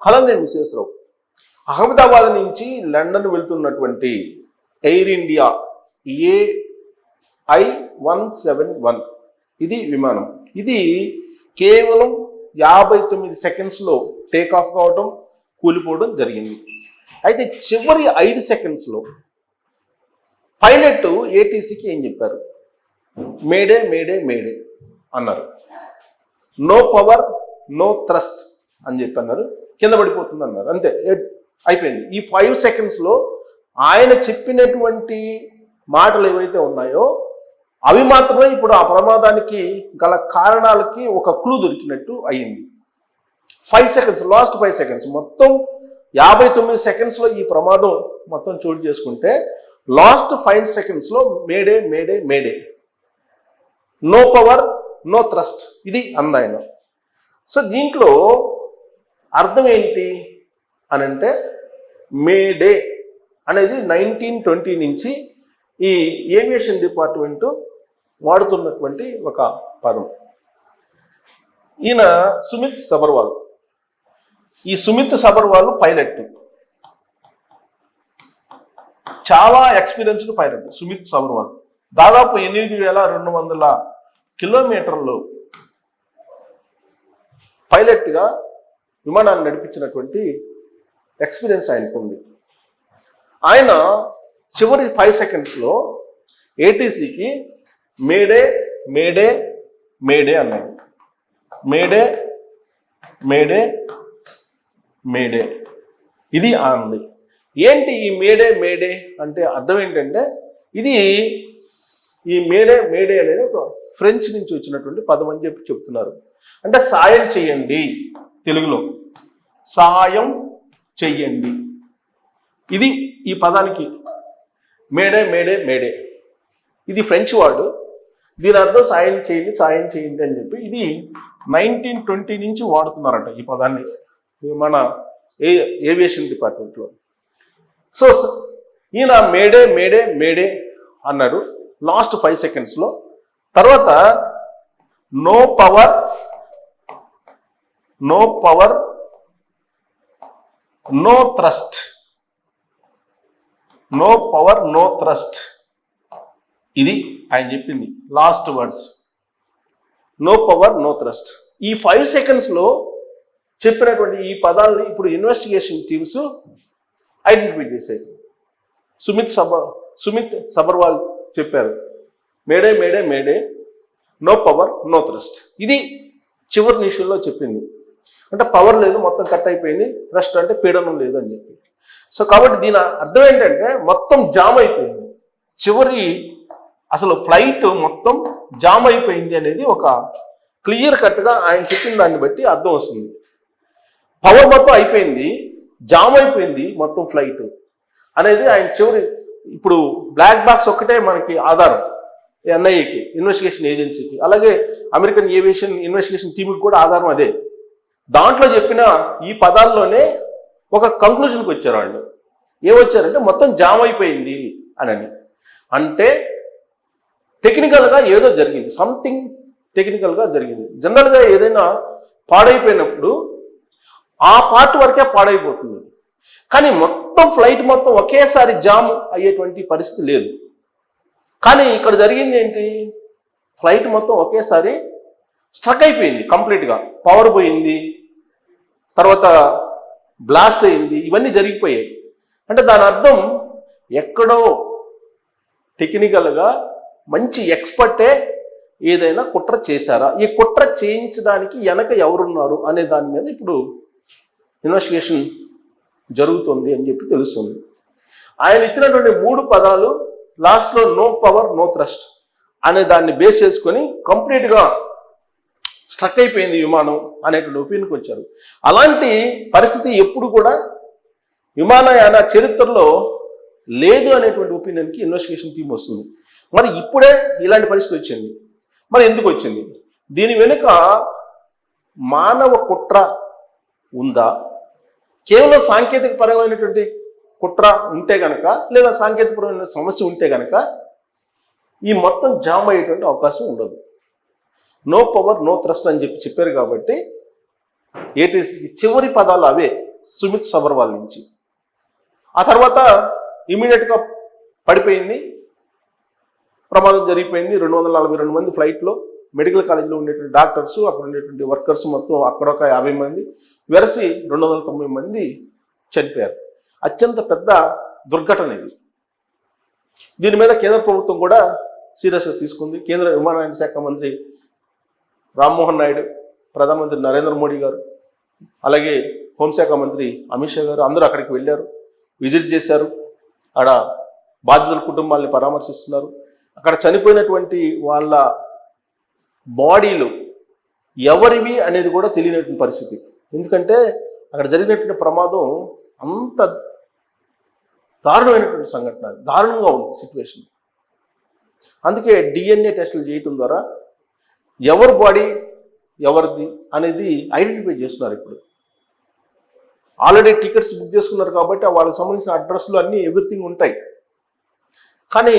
Hello, నేను విశ్వేశ్వరరావు. అహ్మదాబాద్ నుంచి London వెళ్తున్నటువంటి ఎయిర్ ఇండియా AI-171 ఇది విమానం. ఇది కేవలం 59 సెకండ్స్లో టేక్ ఆఫ్ కావడం, కూలిపోవడం జరిగింది. అయితే చివరి 5 సెకండ్స్లో పైలట్ ఏటీసీకి ఏం చెప్పారు? మేడే మేడే మేడే అన్నారు. నో పవర్ నో థ్రస్ట్ అని చెప్పి అన్నారు. కింద పడిపోతుంది అన్నారు. అంతే, అయిపోయింది. ఈ 5 సెకండ్స్లో ఆయన చెప్పినటువంటి మాటలు ఏవైతే ఉన్నాయో అవి మాత్రమే ఇప్పుడు ఆ ప్రమాదానికి గల కారణాలకి ఒక క్లూ దొరికినట్టు అయ్యింది. 5 సెకండ్స్, లాస్ట్ 5 సెకండ్స్, మొత్తం 59 సెకండ్స్లో ఈ ప్రమాదం మొత్తం చోటు చేసుకుంటే లాస్ట్ 5 సెకండ్స్లో mayday mayday mayday, no power no thrust, ఇది అందాయన. సో దీంట్లో అర్థం ఏంటి అని అంటే, మేడే అనేది 1920 నుంచి ఈ ఏవియేషన్ డిపార్ట్మెంట్ వాడుతున్నటువంటి ఒక పదం. ఈయన సుమిత్ సబర్వాల్. ఈ సుమిత్ సబర్వాల్ పైలట్, చాలా ఎక్స్పీరియన్స్డ్ పైలట్ సుమిత్ సబర్వాల్. దాదాపు 8,200 కిలోమీటర్లు పైలట్గా విమానాన్ని నడిపించినటువంటి ఎక్స్పీరియన్స్ ఆయనకు ఉంది. ఆయన చివరి 5 సెకండ్స్లో ఏటీసీకి మేడే మేడే మేడే అన్నాడు. మేడే మేడే మేడే, ఇది అంది. ఏంటి ఈ మేడే మేడే అంటే అర్థం ఏంటంటే, ఇది ఈ మేడే మేడే అనేది ఒక ఫ్రెంచ్ నుంచి వచ్చినటువంటి పదం అని చెప్పి చెప్తున్నారు. అంటే సాయం చెయ్యండి, తెలుగులో సాయం చెయ్యండి, ఇది ఈ పదానికి మేడే మేడే మేడే. ఇది ఫ్రెంచ్ వర్డ్. దీని అర్థం సాయం చేయండి, సాయం చేయండి అని చెప్పి. ఇది 1920 నుంచి వాడుతున్నారట ఈ పదాన్ని మన ఏవియేషన్ డిపార్ట్మెంట్లో. సో ఈయన మేడే మేడే మేడే అన్నాడు లాస్ట్ 5 సెకండ్స్లో. తర్వాత no power no power no thrust, no power no thrust, ఇది ఆయన చెప్పింది last words. No power no thrust. ఈ 5 సెకండ్స్లో చెప్పినటువంటి ఈ పదాలని ఇప్పుడు ఇన్వెస్టిగేషన్ టీమ్స్ ఐడెంటిఫై చేశాయి. సుమిత్ సబర్వాల్ చెప్పారు mayday mayday mayday, no power no thrust. ఇది చివరి నిమిషంలో చెప్పింది. అంటే పవర్ లేదు, మొత్తం కట్ అయిపోయింది, థ్రస్ట్ అంటే పీడనం లేదు అని చెప్పి. సో కాబట్టి దీని అర్థం ఏంటంటే మొత్తం జామ్ అయిపోయింది. చివరి అసలు ఫ్లైట్ మొత్తం జామ్ అయిపోయింది అనేది ఒక క్లియర్ కట్గా ఆయన చెప్పిన దాన్ని బట్టి అర్థం వస్తుంది. పవర్ మొత్తం అయిపోయింది, జామ్ అయిపోయింది మొత్తం ఫ్లైట్ అనేది ఆయన చివరి. ఇప్పుడు బ్లాక్ బాక్స్ ఒక్కటే మనకి ఆధారం ఎన్ఐఏకి, ఇన్వెస్టిగేషన్ ఏజెన్సీకి, అలాగే అమెరికన్ ఏవియేషన్ ఇన్వెస్టిగేషన్ టీంకి కూడా ఆధారం అదే. దాంట్లో చెప్పిన ఈ పదాల్లోనే ఒక కంక్లూషన్కి వచ్చారు వాళ్ళు. ఏమొచ్చారంటే మొత్తం జామ్ అయిపోయింది అని. అంటే టెక్నికల్గా ఏదో జరిగింది, సంథింగ్ టెక్నికల్గా జరిగింది. జనరల్గా ఏదైనా పాడైపోయినప్పుడు ఆ పార్ట్ వరకే పాడైపోతుంది, కానీ మొత్తం ఫ్లైట్ మొత్తం ఒకేసారి జామ్ అయ్యేటువంటి పరిస్థితి లేదు. కానీ ఇక్కడ జరిగింది ఏంటి, ఫ్లైట్ మొత్తం ఒకేసారి స్ట్రక్ అయిపోయింది కంప్లీట్గా. పవర్ పోయింది, తర్వాత బ్లాస్ట్ అయింది, ఇవన్నీ జరిగిపోయాయి. అంటే దాని అర్థం ఎక్కడో టెక్నికల్గా మంచి ఎక్స్పర్టే ఏదైనా కుట్ర చేశారా, ఈ కుట్ర చేయించడానికి వెనక ఎవరున్నారు అనే దాని మీద ఇప్పుడు ఇన్వెస్టిగేషన్ జరుగుతుంది అని చెప్పి తెలుస్తుంది. ఆయన ఇచ్చినటువంటి 3 పదాలు లాస్ట్లో నో పవర్ నో థ్రస్ట్ అనే దాన్ని బేస్ చేసుకొని కంప్లీట్గా స్ట్రక్ అయిపోయింది విమానం అనేటువంటి ఒపీనియన్కి వచ్చారు. అలాంటి పరిస్థితి ఎప్పుడు కూడా విమానయాన చరిత్రలో లేదు అనేటువంటి ఒపీనియన్కి ఇన్వెస్టిగేషన్ టీం వస్తుంది. మరి ఇప్పుడే ఇలాంటి పరిస్థితి వచ్చింది. మరి ఎందుకు వచ్చింది? దీని వెనుక మానవ కుట్ర ఉందా, కేవలం సాంకేతిక పరమైనటువంటి కుట్ర ఉంటే కనుక, లేదా సాంకేతికపరమైన సమస్య ఉంటే కనుక ఈ మొత్తం జామ్ అయ్యేటువంటి అవకాశం ఉండదు. నో పవర్ నో థ్రస్ట్ అని చెప్పారు కాబట్టి ఏటీసీకి చివరి పదాలు అవే. సుమిత్ సబర్వాల్ నుంచి. ఆ తర్వాత ఇమీడియట్గా పడిపోయింది, ప్రమాదం జరిగిపోయింది. 242 మంది ఫ్లైట్లో, మెడికల్ కాలేజీలో ఉండేటువంటి డాక్టర్స్, అక్కడ ఉండేటువంటి వర్కర్స్ మొత్తం అక్కడ ఒక 50 మంది, వెరసి 290 మంది చనిపోయారు. అత్యంత పెద్ద దుర్ఘటన ఇది. దీని మీద కేంద్ర ప్రభుత్వం కూడా సీరియస్గా తీసుకుంది. కేంద్ర విమానయాన శాఖ మంత్రి రామ్మోహన్ నాయుడు, ప్రధానమంత్రి నరేంద్ర మోడీ గారు, అలాగే హోంశాఖ మంత్రి అమిత్ షా గారు అందరూ అక్కడికి వెళ్ళారు, విజిట్ చేశారు. ఆడ బాధితుల కుటుంబాలని పరామర్శిస్తున్నారు. అక్కడ చనిపోయినటువంటి వాళ్ళ బాడీలు ఎవరివి అనేది కూడా తెలియనటువంటి పరిస్థితి. ఎందుకంటే అక్కడ జరిగినటువంటి ప్రమాదం అంత దారుణమైనటువంటి సంఘటన, దారుణంగా ఉంది సిచ్యువేషన్. అందుకే డిఎన్ఏ టెస్టులు చేయటం ద్వారా ఎవరి బాడీ ఎవరిది అనేది ఐడెంటిఫై చేస్తున్నారు. ఇప్పుడు ఆల్రెడీ టికెట్స్ బుక్ చేసుకున్నారు కాబట్టి వాళ్ళకి సంబంధించిన అడ్రస్లు అన్నీ ఎవ్రీథింగ్ ఉంటాయి. కానీ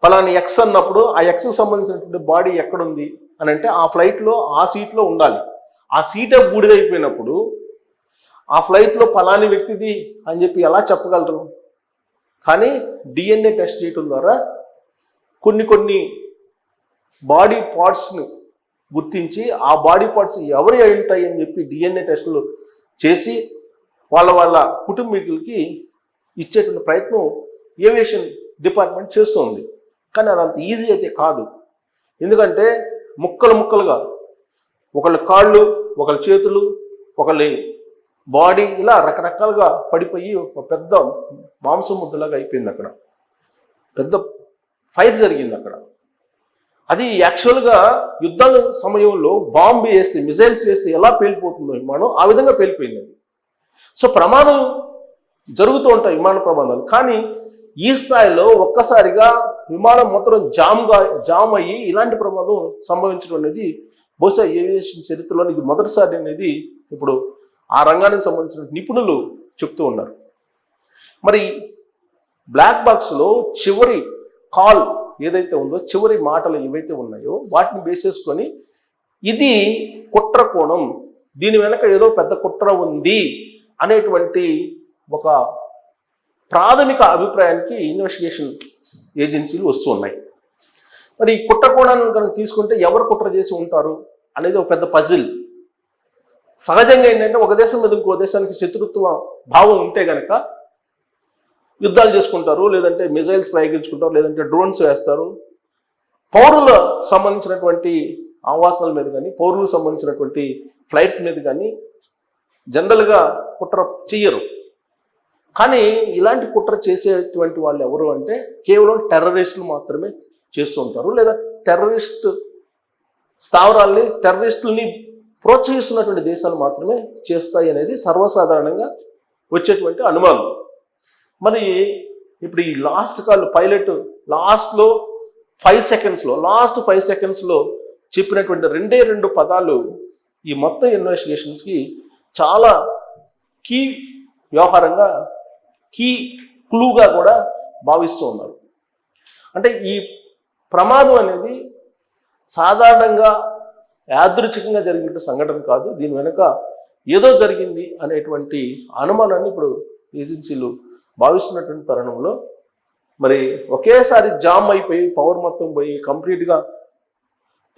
పలానా ఎక్స్ అన్నప్పుడు ఆ ఎక్స్కి సంబంధించినటువంటి బాడీ ఎక్కడుంది అని అంటే ఆ ఫ్లైట్లో ఆ సీట్లో ఉండాలి. ఆ సీటే బూడిదైపోయినప్పుడు ఆ ఫ్లైట్లో పలాని వ్యక్తిది అని చెప్పి ఎలా చెప్పగలరు? కానీ డిఎన్ఏ టెస్ట్ చేయటం ద్వారా కొన్ని బాడీ పార్ట్స్ని గుర్తించి ఆ బాడీ పార్ట్స్ ఎవరి అయి ఉంటాయి అని చెప్పి డిఎన్ఏ టెస్టులు చేసి వాళ్ళ కుటుంబీకులకి ఇచ్చేటువంటి ప్రయత్నం ఏవియేషన్ డిపార్ట్మెంట్ చేస్తుంది. కానీ అదంత ఈజీ అయితే కాదు. ఎందుకంటే ముక్కలుగా ఒకళ్ళ కాళ్ళు, ఒకళ్ళ చేతులు, ఒకళ్ళ బాడీ ఇలా రకరకాలుగా పడిపోయి ఒక పెద్ద మాంసం ముద్దలాగా అయిపోయింది. అక్కడ పెద్ద ఫైర్ జరిగింది అక్కడ. అది యాక్చువల్గా యుద్ధాల సమయంలో బాంబు వేస్తే, మిజైల్స్ వేస్తే ఎలా పేలిపోతుందో విమానం, ఆ విధంగా పేలిపోయింది అది. సో ప్రమాదం జరుగుతూ ఉంటాయి, విమాన ప్రమాదాలు. కానీ ఈ స్థాయిలో ఒక్కసారిగా విమానం మొత్తం జామ్ అయ్యి ఇలాంటి ప్రమాదం సంభవించడం అనేది బహుశా ఏవియేషన్ చరిత్రలో ఇది మొదటిసారి అనేది ఇప్పుడు ఆ రంగానికి సంబంధించిన నిపుణులు చెప్తూ ఉన్నారు. మరి బ్లాక్ బాక్స్లో చివరి కాల్ ఏదైతే ఉందో, చివరి మాటలు ఏవైతే ఉన్నాయో వాటిని బేస్ చేసుకొని ఇది కుట్ర కోణం, దీని వెనక ఏదో పెద్ద కుట్ర ఉంది అనేటువంటి ఒక ప్రాథమిక అభిప్రాయానికి ఇన్వెస్టిగేషన్ ఏజెన్సీలు వస్తూ ఉన్నాయి. మరి ఈ కుట్ర కోణాన్ని కనుక తీసుకుంటే ఎవరు కుట్ర చేసి ఉంటారు అనేది ఒక పెద్ద పజిల్. సహజంగా ఏంటంటే ఒక దేశం మీద ఇంకో దేశానికి శత్రుత్వ భావం ఉంటే కనుక యుద్ధాలు చేసుకుంటారు, లేదంటే మిజైల్స్ ప్రయోగించుకుంటారు, లేదంటే డ్రోన్స్ వేస్తారు. పౌరులకు సంబంధించినటువంటి ఆవాసాల మీద కానీ, పౌరులకు సంబంధించినటువంటి ఫ్లైట్స్ మీద కానీ జనరల్గా కుట్ర చెయ్యరు. కానీ ఇలాంటి కుట్ర చేసేటువంటి వాళ్ళు ఎవరు అంటే కేవలం టెర్రరిస్టులు మాత్రమే చేస్తూ ఉంటారు, లేదా టెర్రరిస్ట్ స్థావరాల్ని, టెర్రరిస్టుల్ని ప్రోత్సహిస్తున్నటువంటి దేశాలు మాత్రమే చేస్తాయి అనేది సర్వసాధారణంగా వచ్చేటువంటి అనుమానం. మరి ఇప్పుడు ఈ లాస్ట్ కాల్ పైలట్ లాస్ట్ 5 సెకండ్స్లో చెప్పినటువంటి 2 పదాలు ఈ మొత్తం ఇన్వెస్టిగేషన్స్కి చాలా కీ వ్యవహారంగా, కీ క్లూగా కూడా భావిస్తూ ఉన్నారు. అంటే ఈ ప్రమాదం అనేది సాధారణంగా యాదృచ్ఛికంగా జరిగిన సంఘటన కాదు, దీని వెనుక ఏదో జరిగింది అనేటువంటి అనుమానాన్ని ఇప్పుడు ఏజెన్సీలు భావిస్తున్నటువంటి తరుణంలో మరి ఒకేసారి జామ్ అయిపోయి పవర్ మొత్తం పోయి కంప్లీట్గా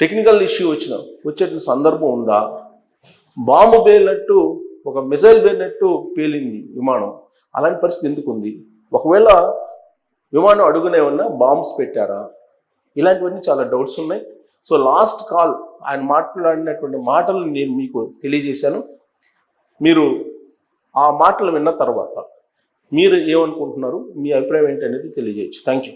టెక్నికల్ ఇష్యూ వచ్చేటువంటి సందర్భం ఉందా? బాంబు పేలినట్టు, ఒక మిసైల్ పేలినట్టు పేలింది విమానం, అలాంటి పరిస్థితి ఎందుకు ఉంది? ఒకవేళ విమానం అడుగునే ఉన్నా బాంబ్స్ పెట్టారా? ఇలాంటివన్నీ చాలా డౌట్స్ ఉన్నాయి. సో లాస్ట్ కాల్ ఆయన మాట్లాడినటువంటి మాటలు నేను మీకు తెలియజేశాను. మీరు ఆ మాటలు విన్న తర్వాత మీరు ఏమనుకుంటున్నారు, మీ అభిప్రాయం ఏంటి అనేది తెలియజేయచ్చు. Thank you.